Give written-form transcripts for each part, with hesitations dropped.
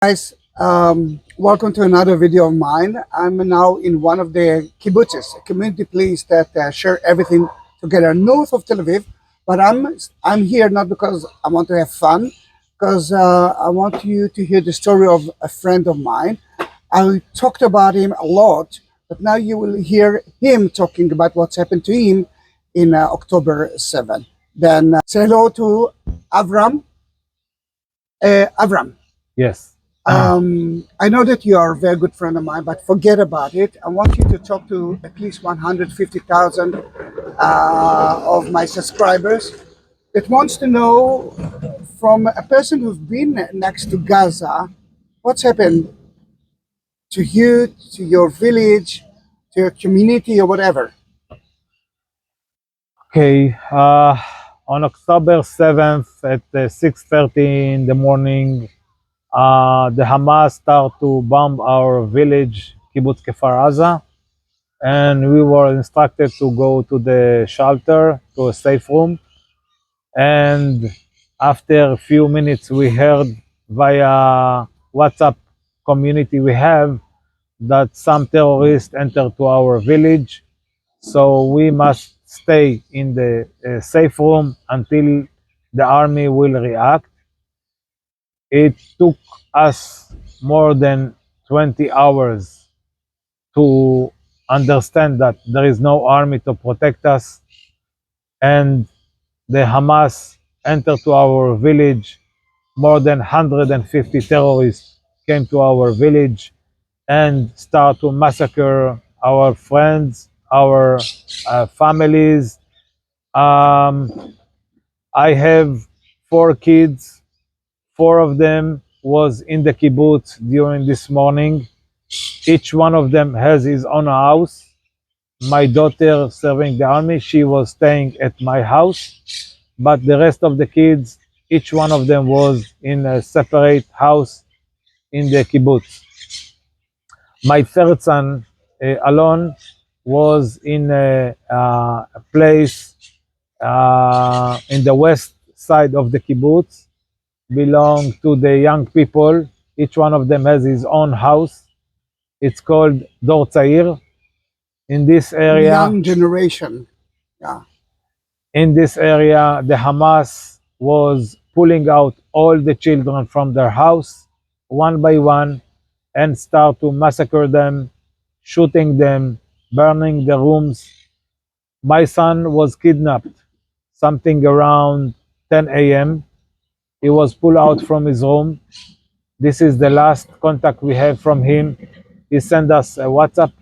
Guys, welcome to another video of mine. I'm now in one of the kibbutzes, a community place that share everything together north of Tel Aviv. But I'm here not because I want to have fun, because I want you to hear the story of a friend of mine. I talked about him a lot, but now you will hear him talking about what's happened to him in October 7. Then say hello to Avram. Avram. Yes. I know that you are a very good friend of mine, but forget about it. I want you to talk to at least 150,000 of my subscribers that wants to know from a person who's been next to Gaza, what's happened to you, to your village, to your community, or whatever. Okay. On October 7th at 6:30 in the morning, the Hamas start to bomb our village, Kibbutz Kfar Aza, and we were instructed to go to the shelter, to a safe room. And after a few minutes, we heard via WhatsApp community we have that some terrorists entered to our village. So we must stay in the safe room until the army will react. It took us more than 20 hours to understand that there is no army to protect us, and the Hamas entered to our village. More than 150 terrorists came to our village and start to massacre our friends, our families. I have 4 kids. 4 of them was in the kibbutz during this morning. Each one of them has his own house. My daughter serving the army, she was staying at my house, but the rest of the kids, each one of them was in a separate house in the kibbutz. My third son, Alon, was in a place in the west side of the kibbutz, belong to the young people. Each one of them has his own house. It's called Dor Tzair. In this area, Young generation. Yeah. in this area, the Hamas was pulling out all the children from their house one by one and start to massacre them, shooting them, burning the rooms. My son was kidnapped something around 10 a.m. He was pulled out from his room. This is the last contact we have from him. He sent us a WhatsApp.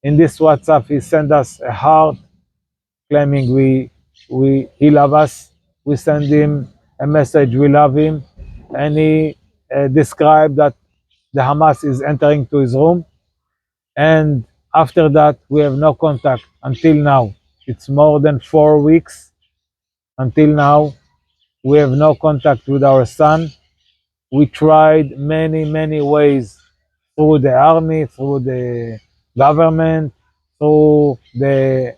In this WhatsApp, he sent us a heart claiming he love us. We send him a message, we love him. And he described that the Hamas is entering to his room. And after that, we have no contact until now. It's more than 4 weeks until now. We have no contact with our son. We tried many ways through the army, through the government, through the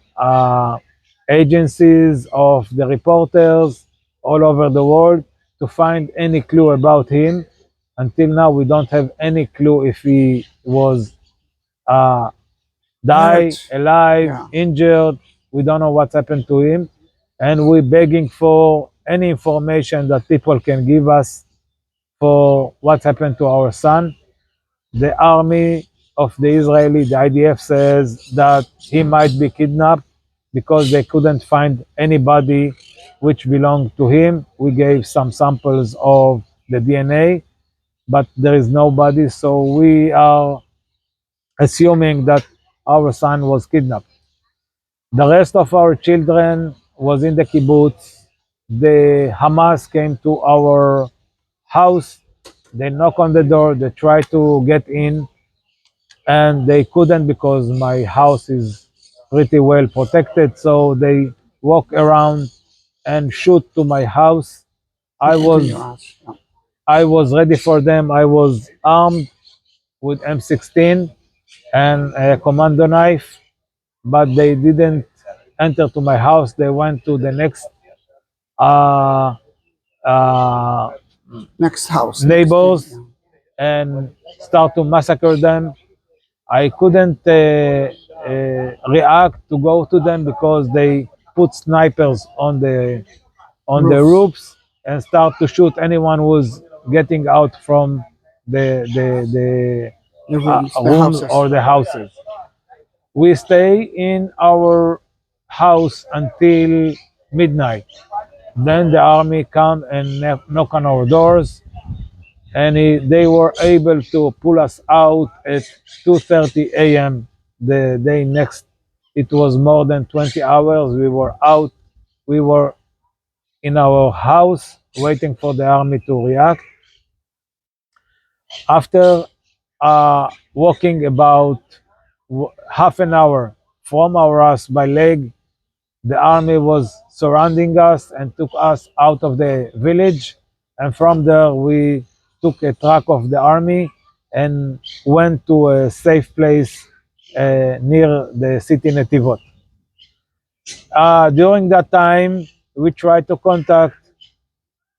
agencies of the reporters all over the world to find any clue about him. Until now, we don't have any clue if he was uh, die, Hurt. alive, Yeah. injured. We don't know what's happened to him. And we're begging for any information that people can give us for what happened to our son. The army of the Israeli, the IDF, says that he might be kidnapped because they couldn't find anybody which belonged to him. We gave some samples of the DNA, but there is nobody, so we are assuming that our son was kidnapped. The rest of our children was in the kibbutz. The Hamas came to our house. They knock on the door. They try to get in, and they couldn't because my house is pretty well protected. So they walk around and shoot to my house. I was Yeah. I was ready for them. I was armed with M16 and a commando knife, but they didn't enter to my house. They went to the next uh, uh, Next house. neighbors, Yeah. and start to massacre them. I couldn't react to go to them because they put snipers on the Roofs, roofs and start to shoot anyone who's getting out from the the rooms, the rooms houses. or the houses. We stay in our house until midnight. Then the army come and knock on our doors, and they were able to pull us out at 2:30 a.m. the day next. It was more than 20 hours. We were out. We were in our house waiting for the army to react. After walking about half an hour from our house by leg, the army was surrounding us and took us out of the village. And from there, we took a truck of the army and went to a safe place near the city Netivot. During that time, we tried to contact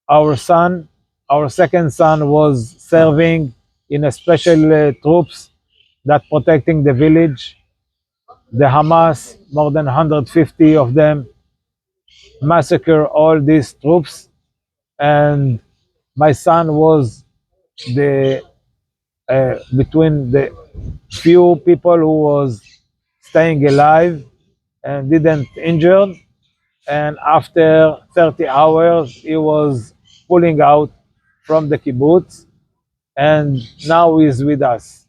our son. Our second son was serving in a special troops that protecting the village. The Hamas, more than 150 of them, massacre all these troops, and my son was the between the few people who was staying alive and didn't injured. And after 30 hours, he was pulling out from the kibbutz, and now he's with us.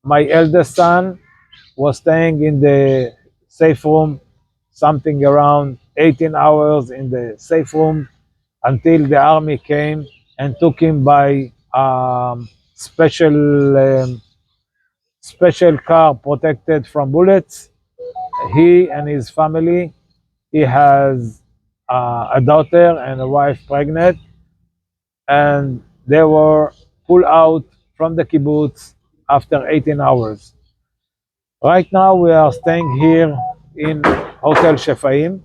My eldest son was staying in the safe room, something around 18 hours in the safe room until the army came and took him by special car protected from bullets. He and his family. He has a daughter and a wife pregnant, and they were pulled out from the kibbutz after 18 hours. Right now, we are staying here in Hotel Shefaim.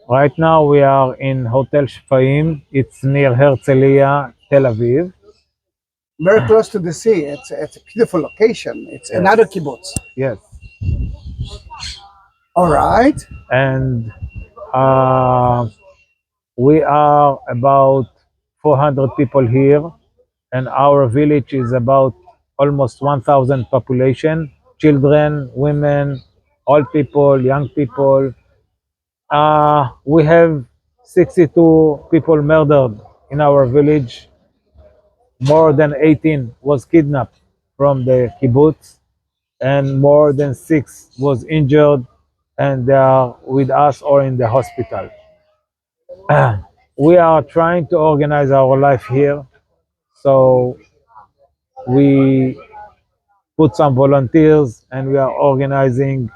Right now, we are in Hotel Shefaim. It's near Herzliya, Tel Aviv. Very close to the sea. It's a beautiful location. It's Yes. another kibbutz. Yes. All right. And we are about 400 people here, and our village is about almost 1,000 population, children, women, old people, young people. We have 62 people murdered in our village. More than 18 was kidnapped from the kibbutz, and more than 6 was injured, and they are with us or in the hospital. We are trying to organize our life here, so we put some volunteers and we are organizing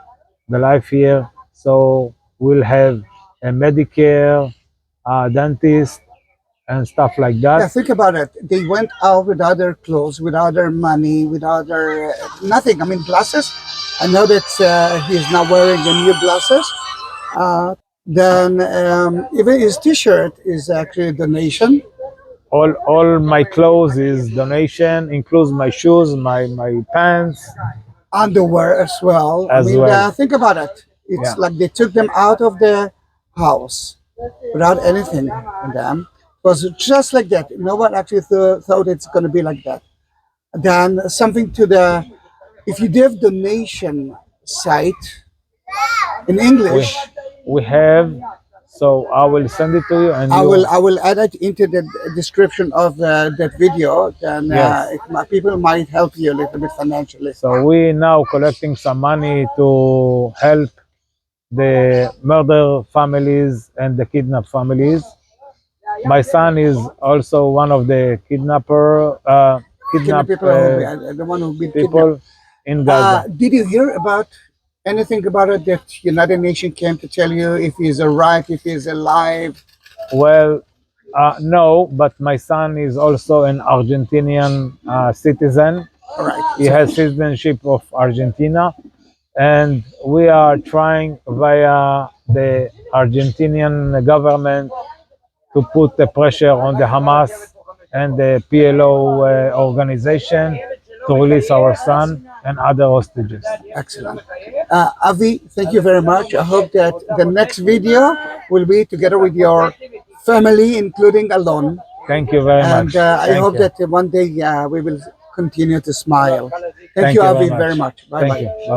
the life here. So we'll have a Medicare, dentist, and stuff like Yeah, that. think about it. They went out without their clothes, without their money, without their nothing. I mean, glasses. I know that he's not wearing the new glasses. Then even his T-shirt is actually a donation. All my clothes is donation, includes my shoes, my pants Underwear as well. I as mean, well. think about it. It's Yeah. like they took them out of the house without anything in them. It was just like that. No one actually thought it's going to be like that. Then something to the, if you give donation site in We English, we have, so I will send it to you, and I will add it into the description of that video. Then Yes. people might help you a little bit financially. So we now collecting some money to help the murder families and the kidnap families. My son is also one of the Kidnap kidnap people who the one who've been kidnapped. people in Gaza. Did you hear about anything about it that United Nations came to tell you if he's alive, if he's alive? Well, no, but my son is also an Argentinian citizen. All right. He has citizenship of Argentina, and we are trying via the Argentinian government to put the pressure on the Hamas and the PLO organization to release our son and other hostages. Excellent. Avi, thank you very much. I hope that the next video will be together with your family, including Alon. Thank you very much. And I Thank hope you. that one day we will continue to smile. Thank Thank you, you Avi, very very much. Bye Thank bye. you.